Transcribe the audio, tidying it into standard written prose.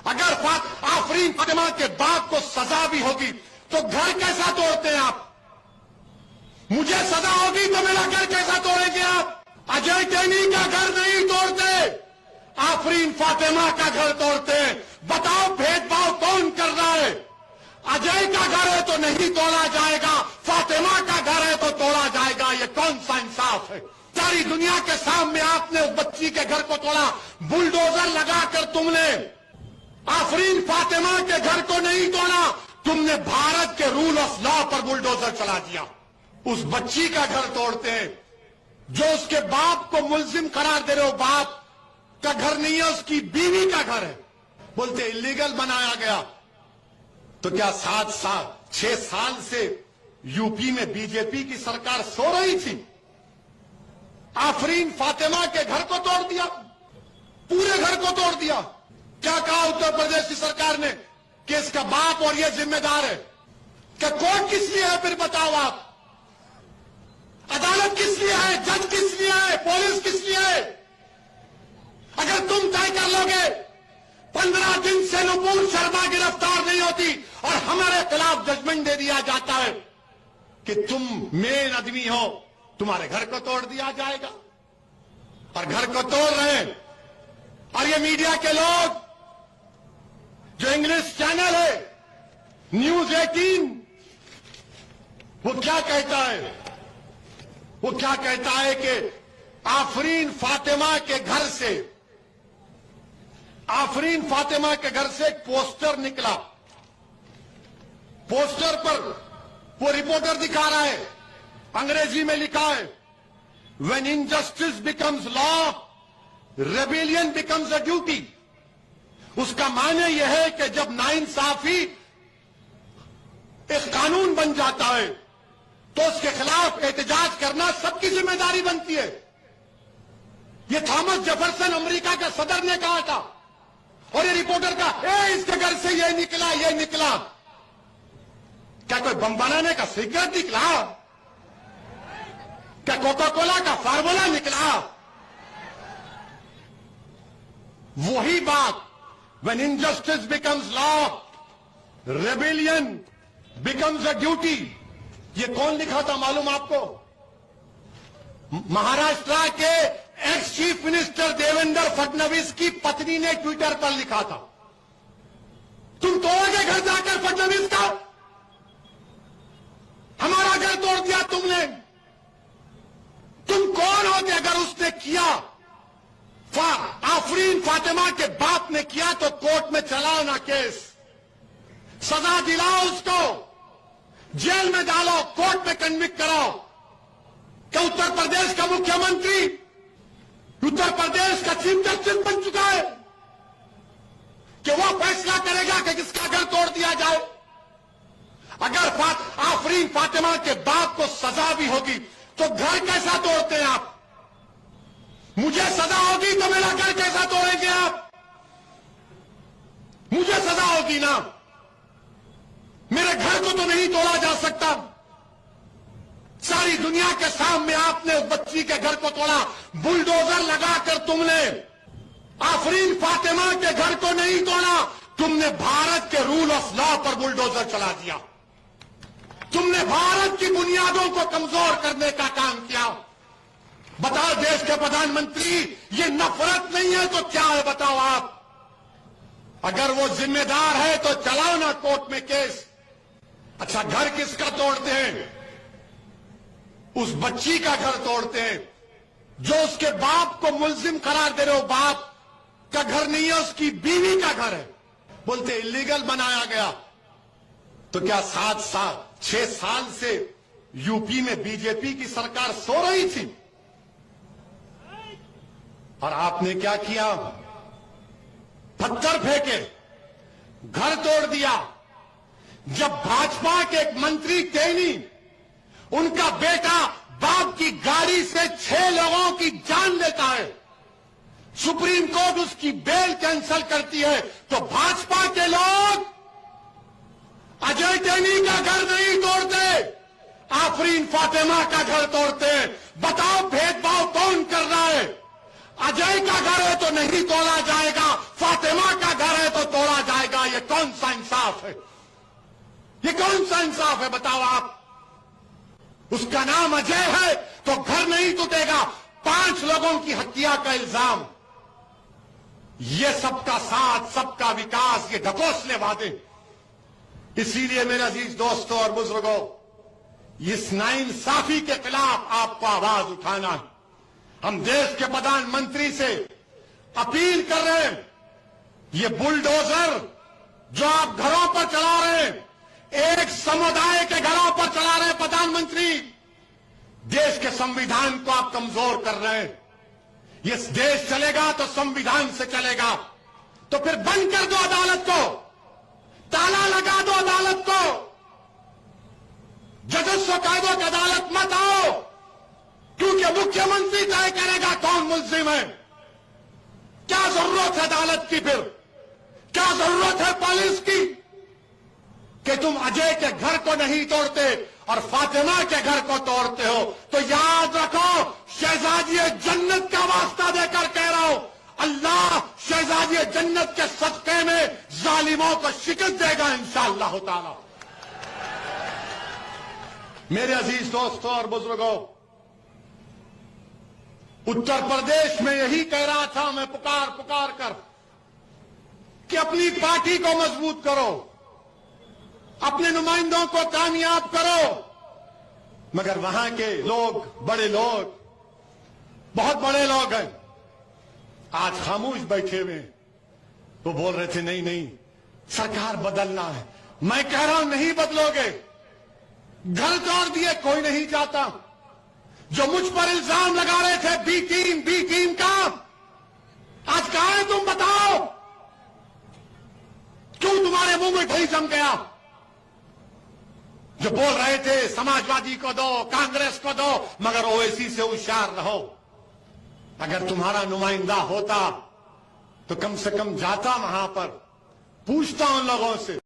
अगर आफरीन फातिमा के बाप को सजा भी होगी तो घर कैसा तोड़ते हैं आप? मुझे सजा होगी तो मेरा घर कैसा तोड़ेंगे आप? अजय टैनी का घर नहीं तोड़ते, आफरीन फातिमा का घर तोड़ते हैं। बताओ भेदभाव कौन कर रहा है? अजय का घर है तो नहीं तोड़ा जाएगा, फातिमा का घर है तो तोड़ा जाएगा। ये कौन सा इंसाफ है? सारी दुनिया के सामने आपने उस बच्ची के घर को तोड़ा, बुलडोजर लगाकर तुमने आफरीन फातिमा के घर को नहीं तोड़ा, तुमने भारत के रूल ऑफ लॉ पर बुलडोजर चला दिया। उस बच्ची का घर तोड़ते हैं जो उसके बाप को मुल्जिम करार दे रहे हो। बाप का घर नहीं है, उसकी बीवी का घर है। बोलते इलीगल बनाया गया। तो क्या 6 साल से यूपी में बीजेपी की सरकार सो रही थी? आफरीन फातिमा के घर को तोड़ दिया, पूरे घर को तोड़ दिया। क्या कहा उत्तर प्रदेश की सरकार ने कि इसका बाप और ये जिम्मेदार है? क्या कोर्ट किस लिए है? फिर बताओ आप, अदालत किस लिए है? जज किस लिए है? पुलिस किस लिए है? अगर तुम तय कर लोगे 15 दिन से नुपुर शर्मा गिरफ्तार नहीं होती और हमारे खिलाफ जजमेंट दे दिया जाता है कि तुम मेन आदमी हो, तुम्हारे घर को तोड़ दिया जाएगा। और घर को तोड़ रहे हैं। और ये मीडिया के लोग, जो इंग्लिश चैनल है न्यूज 18, वो क्या कहता है? वो क्या कहता है कि आफरीन फातिमा के घर से, आफरीन फातिमा के घर से एक पोस्टर निकला। पोस्टर पर वो रिपोर्टर दिखा रहा है, अंग्रेजी में लिखा है, when injustice becomes law, rebellion becomes a duty. उसका माने यह है कि जब नाइंसाफी एक कानून बन जाता है तो उसके खिलाफ एहतजाज करना सबकी जिम्मेदारी बनती है। यह थॉमस जेफरसन अमेरिका के सदर ने कहा था। और ये रिपोर्टर का इसके घर से ये निकला, ये निकला। क्या कोई बम बनाने का सीक्रेट निकला? क्या कोका कोला का फार्मूला निकला? वही बात, when injustice becomes law, rebellion becomes a duty. ये कौन लिखा था मालूम आपको? महाराष्ट्र के ex chief minister Devendra Fadnavis की पत्नी ने ट्विटर पर लिखा था। तुम तोड़ोगे घर जाकर फडणवीस का? हमारा घर तोड़ दिया तुमने। तुम कौन होते? अगर उसने किया, आफरीन फातिमा के बाप ने किया, तो कोर्ट में चलाओ ना केस, सजा दिलाओ उसको, जेल में डालो, कोर्ट में कन्विक्ट कराओ। क्या उत्तर प्रदेश का मुख्यमंत्री उत्तर प्रदेश का चीफ जस्टिस बन चुका है कि वो फैसला करेगा कि किसका घर तोड़ दिया जाए? अगर आफरीन फातिमा के बाप को सजा भी होगी तो घर कैसा तोड़ते हैं आप? मुझे सजा होगी तो मेरा घर कैसा तोड़ेंगे आप? मुझे सजा होगी ना, मेरे घर को तो नहीं तोड़ा जा सकता। सारी दुनिया के सामने आपने उस बच्ची के घर को तोड़ा, बुलडोजर लगाकर तुमने आफरीन फातिमा के घर को नहीं तोड़ा, तुमने भारत के रूल ऑफ लॉ पर बुलडोजर चला दिया। तुमने भारत की बुनियादों को कमजोर करने का काम किया। बताओ देश के प्रधानमंत्री, ये नफरत नहीं है तो क्या है? बताओ आप। अगर वो जिम्मेदार है तो चलाओ ना कोर्ट में केस। अच्छा, घर किसका तोड़ते हैं? उस बच्ची का घर तोड़ते हैं जो उसके बाप को मुल्जिम करार दे रहे हो। बाप का घर नहीं है, उसकी बीवी का घर है। बोलते इलीगल बनाया गया। तो क्या 6 साल से यूपी में बीजेपी की सरकार सो रही थी? और आपने क्या किया? पत्थर फेंके, घर तोड़ दिया। जब भाजपा के एक मंत्री टैनी, उनका बेटा बाप की गाड़ी से 6 लोगों की जान लेता है, सुप्रीम कोर्ट उसकी बेल कैंसिल करती है, तो भाजपा के लोग अजय टैनी का घर नहीं तोड़ते, आफरीन फातिमा का घर तोड़ते हैं। बताओ भेदभाव कौन कर रहा है? अजय का घर है तो नहीं तोड़ा जाएगा, फातिमा का घर है तो तोड़ा इंसाफ है? ये कौन सा इंसाफ है बताओ आप? उसका नाम अजय है तो घर नहीं टूटेगा। 5 लोगों की हत्या का इल्जाम, ये सबका साथ, सबका विकास, ये ढकोसले वादे। इसीलिए मेरे अजीज दोस्तों और बुजुर्गों, इस नाइंसाफी के खिलाफ आपको आवाज उठाना है। हम देश के प्रधानमंत्री से अपील कर रहे हैं, ये बुलडोजर जो आप घरों पर चला रहे हैं, एक समुदाय के घरों पर चला रहे हैं प्रधानमंत्री, देश के संविधान को आप कमजोर कर रहे हैं। ये देश चलेगा तो संविधान से चलेगा, तो फिर बंद कर दो अदालत को, ताला लगा दो अदालत को, जजस को कह दो कि अदालत मत आओ, क्योंकि मुख्यमंत्री तय करेगा कौन मुल्जिम है। क्या जरूरत है अदालत की? फिर क्या जरूरत है पुलिस की कि तुम अजय के घर को नहीं तोड़ते और फातिमा के घर को तोड़ते हो? तो याद रखो, शहजादी जन्नत का वास्ता देकर कह रहा हूं, अल्लाह शहजादी जन्नत के सदके में जालिमों को शिकस्त देगा इंशाअल्लाह ताला। मेरे अजीज दोस्तों और बुजुर्गों, उत्तर प्रदेश में यही कह रहा था मैं पुकार पुकार कर कि अपनी पार्टी को मजबूत करो, अपने नुमाइंदों को कामयाब करो। मगर वहां के लोग, बड़े लोग, बहुत बड़े लोग हैं, आज खामोश बैठे हुए। वो बोल रहे थे नहीं नहीं सरकार बदलना है। मैं कह रहा हूं नहीं बदलोगे। घर तोड़ दिए, कोई नहीं चाहता। जो मुझ पर इल्जाम लगा रहे थे बी टीम का, आज कहां है तुम बताओ? क्यों तुम्हारे मुंह में दही जम गया? जो बोल रहे थे समाजवादी को दो, कांग्रेस को दो, मगर ओवैसी से होशियार रहो। अगर तुम्हारा नुमाइंदा होता तो कम से कम जाता वहां पर, पूछता उन लोगों से।